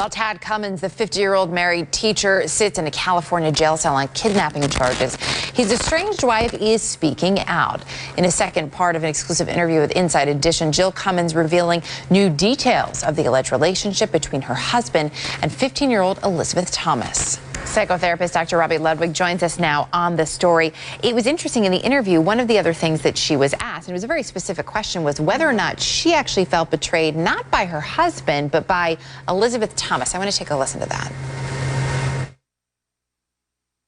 While Tad Cumming, the 50-year-old married teacher, sits in a California jail cell on kidnapping charges, his estranged wife is speaking out. In a second part of an exclusive interview with Inside Edition, Jill Cummings revealing new details of the alleged relationship between her husband and 15-year-old Elizabeth Thomas. Psychotherapist Dr. Robi Ludwig joins us now on the story. It was interesting in the interview, one of the other things that she was asked, and it was a very specific question, was whether or not she actually felt betrayed, not by her husband, but by Elizabeth Thomas. I want to take a listen to that.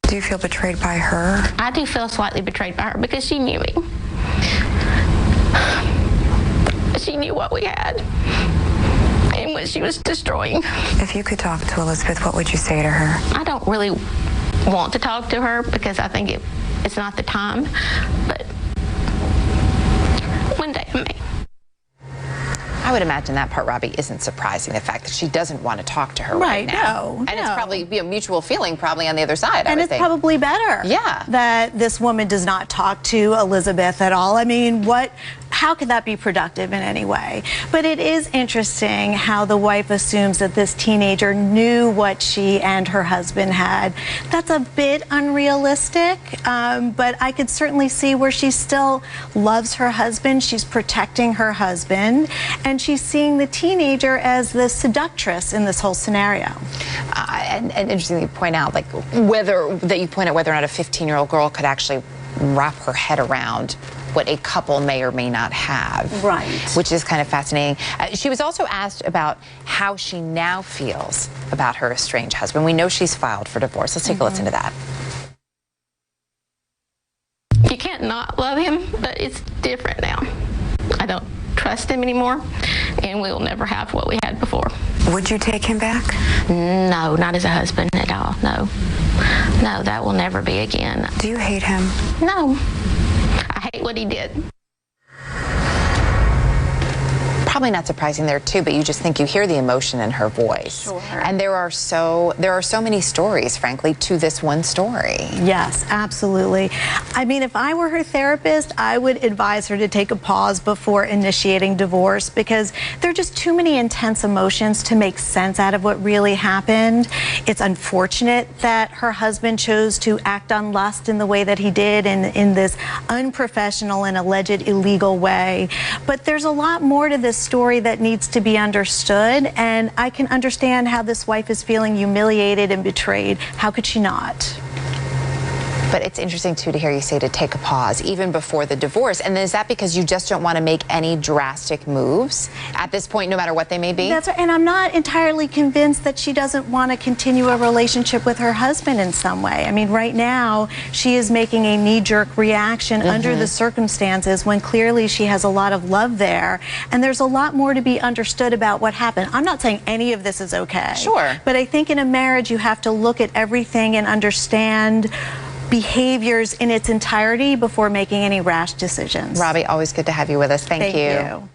Do you feel betrayed by her? I do feel slightly betrayed by her because she knew me. She knew what we had and what she was destroying. If you could talk to Elizabeth, what would you say to her? I don't really want to talk to her because I think it's not the time, but one day I may. I would imagine that part, Robbie, isn't surprising, the fact that she doesn't want to talk to her right now. No, and it's probably a mutual feeling probably on the other side, and I would it's think. probably better that this woman does not talk to Elizabeth at all. I mean, how could that be productive in any way? But it is interesting how the wife assumes that this teenager knew what she and her husband had. That's a bit unrealistic, but I could certainly see where she still loves her husband. She's protecting her husband, and she's seeing the teenager as the seductress in this whole scenario. And interesting you point out, like, whether or not a 15-year-old girl could actually wrap her head around what a couple may or may not have. Right. Which is kind of fascinating. She was also asked about how she now feels about her estranged husband. We know she's filed for divorce. Let's take a listen to that. You can't not love him, but it's different now. I don't trust him anymore, and we will never have what we had before. Would you take him back? No, not as a husband at all, no. No, that will never be again. Do you hate him? No. I hate what he did. Probably not surprising there too, but you just think you hear the emotion in her voice. Sure. And there are so many stories, frankly, to this one story. Yes, absolutely. I mean, if I were her therapist, I would advise her to take a pause before initiating divorce, because there are just too many intense emotions to make sense out of what really happened. It's unfortunate that her husband chose to act on lust in the way that he did, in this unprofessional and alleged illegal way. But there's a lot more to this story that needs to be understood, and I can understand how this wife is feeling humiliated and betrayed. How could she not? But it's interesting, too, to hear you say to take a pause, even before the divorce. And is that because you just don't want to make any drastic moves at this point, no matter what they may be? That's right. And I'm not entirely convinced that she doesn't want to continue a relationship with her husband in some way. I mean, right now, she is making a knee-jerk reaction under the circumstances when clearly she has a lot of love there. And there's a lot more to be understood about what happened. I'm not saying any of this is okay. Sure. But I think in a marriage, you have to look at everything and understand behaviors in its entirety before making any rash decisions. Robbie, always good to have you with us. Thank you.